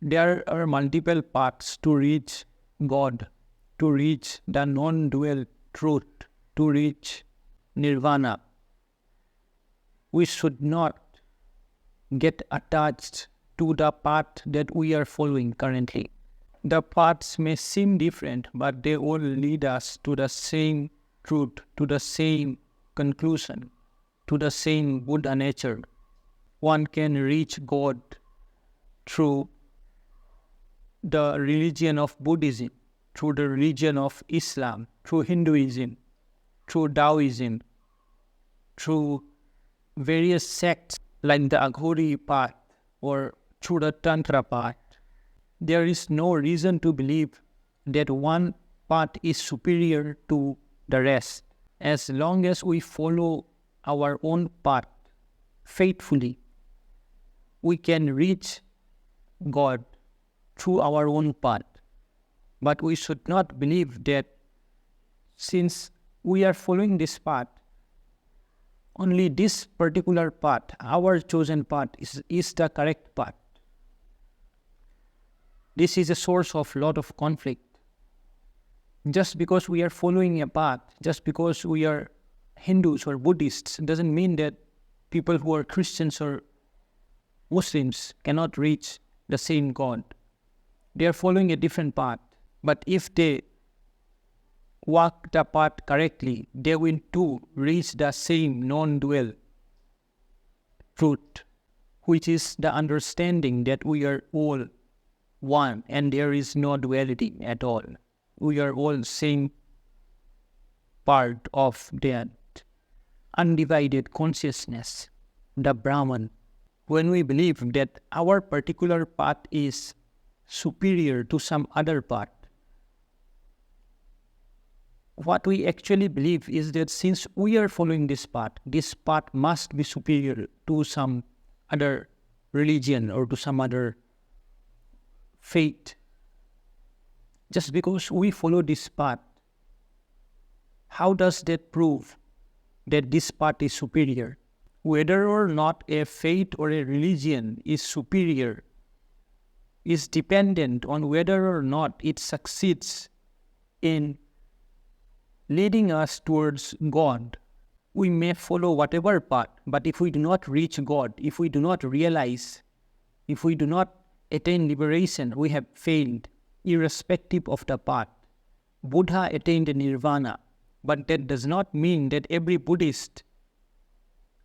There are multiple paths to reach God, to reach the non-dual truth, to reach nirvana. We should not get attached to the path that we are following currently. The paths may seem different, but they all lead us to the same truth, to the same conclusion, to the same Buddha nature. One can reach God through the religion of Buddhism, through the religion of Islam, through Hinduism, through Taoism, through various sects like the Aghori path or through the Tantra path. There is no reason to believe that one path is superior to the rest. As long as we follow our own path faithfully, we can reach God through our own path. But we should not believe that since we are following this path, only this particular path, our chosen path, is the correct path. This is a source of a lot of conflict. Just because we are following a path, just because we are Hindus or Buddhists, doesn't mean that people who are Christians or Muslims cannot reach the same God. They are following a different path. But if they walk the path correctly, they will too reach the same non-dual truth, which is the understanding that we are all one and there is no duality at all. We are all same part of that undivided consciousness, the Brahman. When we believe that our particular path is superior to some other path, what we actually believe is that since we are following this path must be superior to some other religion or to some other faith. Just because we follow this path, how does that prove that this path is superior? Whether or not a faith or a religion is superior is dependent on whether or not it succeeds in leading us towards God. We may follow whatever path, but if we do not reach God, if we do not realize, if we do not attain liberation, we have failed, irrespective of the path. Buddha attained nirvana, but that does not mean that every Buddhist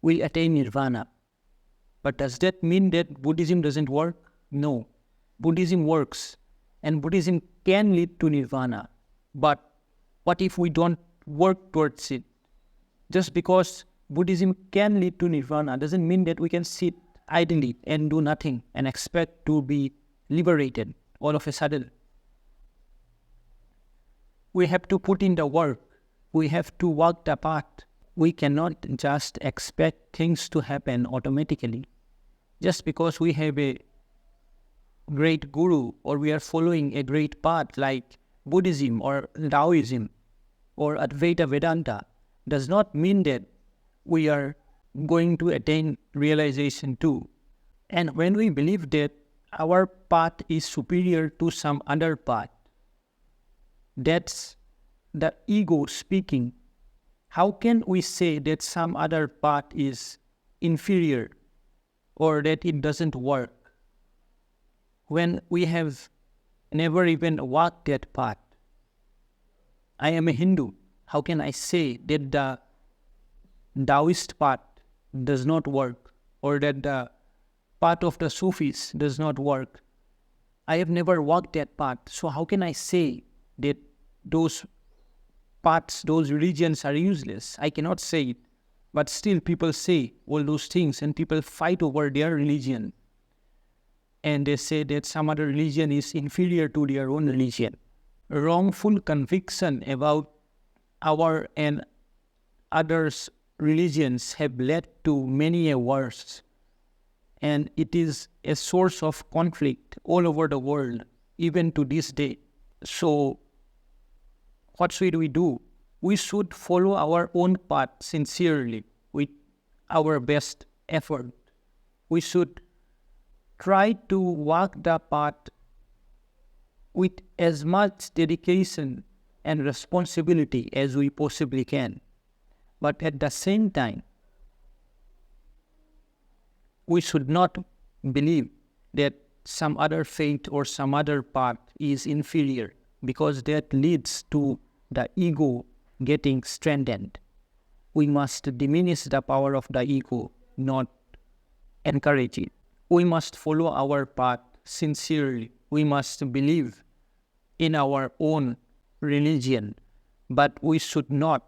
will attain nirvana. But does that mean that Buddhism doesn't work? No. Buddhism works, and Buddhism can lead to nirvana. But what if we don't work towards it? Just because Buddhism can lead to nirvana doesn't mean that we can sit idly and do nothing and expect to be liberated all of a sudden. We have to put in the work. We have to walk the path. We cannot just expect things to happen automatically. Just because we have a great guru or we are following a great path like Buddhism or Taoism or Advaita Vedanta does not mean that we are going to attain realization too. And when we believe that our path is superior to some other path, that's the ego speaking. How can we say that some other path is inferior or that it doesn't work when we have never even walked that path? I am a Hindu. How can I say that the Taoist path does not work or that the path of the Sufis does not work? I have never walked that path. So how can I say that those paths, those religions are useless? I cannot say it. But still people say all those things and people fight over their religion. And they say that some other religion is inferior to their own religion. Wrongful conviction about our and others' religions have led to many a wars. And it is a source of conflict all over the world, even to this day. So, what should we do? We should follow our own path sincerely with our best effort. We should try to walk the path with as much dedication and responsibility as we possibly can. But at the same time, we should not believe that some other faith or some other path is inferior, because that leads to the ego getting strengthened. We must diminish the power of the ego, not encourage it. We must follow our path sincerely. We must believe in our own religion, but we should not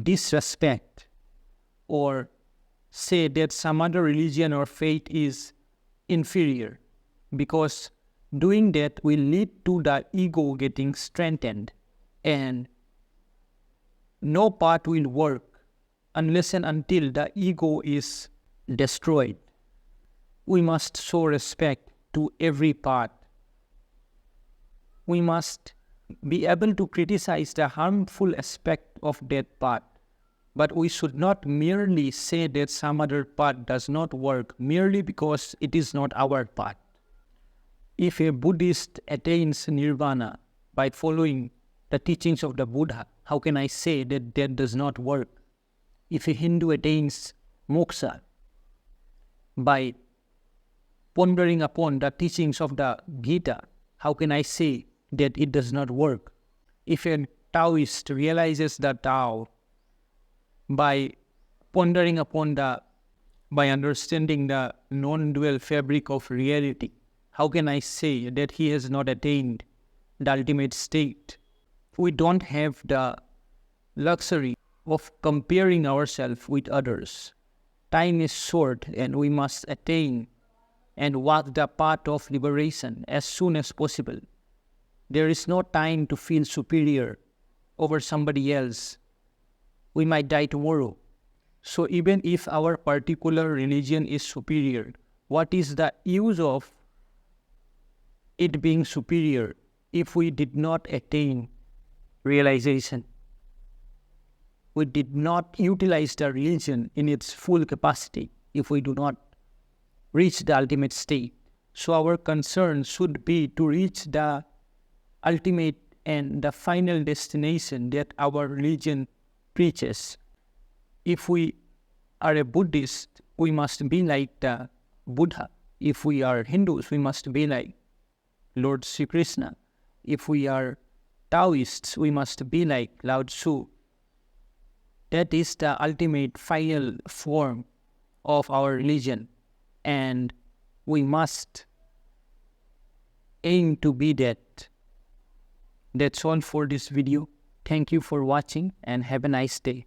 disrespect or say that some other religion or faith is inferior, because doing that will lead to the ego getting strengthened, and no path will work unless and until the ego is destroyed. We must show respect to every path. We must be able to criticize the harmful aspect of that path, but we should not merely say that some other path does not work merely because it is not our path. If a Buddhist attains nirvana by following the teachings of the Buddha, how can I say that that does not work? If a Hindu attains moksha by pondering upon the teachings of the Gita, how can I say that it does not work? If a Taoist realizes the Tao by pondering upon by understanding the non-dual fabric of reality, how can I say that he has not attained the ultimate state? We don't have the luxury of comparing ourselves with others. Time is short, and we must attain and walk the path of liberation as soon as possible. There is no time to feel superior over somebody else. We might die tomorrow. So even if our particular religion is superior, what is the use of it being superior if we did not attain realization? We did not utilize the religion in its full capacity if we do not reach the ultimate state. So our concern should be to reach the ultimate and the final destination that our religion preaches. If we are a Buddhist, we must be like the Buddha. If we are Hindus, we must be like Lord Sri Krishna. If we are Taoists, we must be like Lao Tzu. That is the ultimate final form of our religion, and we must aim to be that. That's all for this video. Thank you for watching, and have a nice day.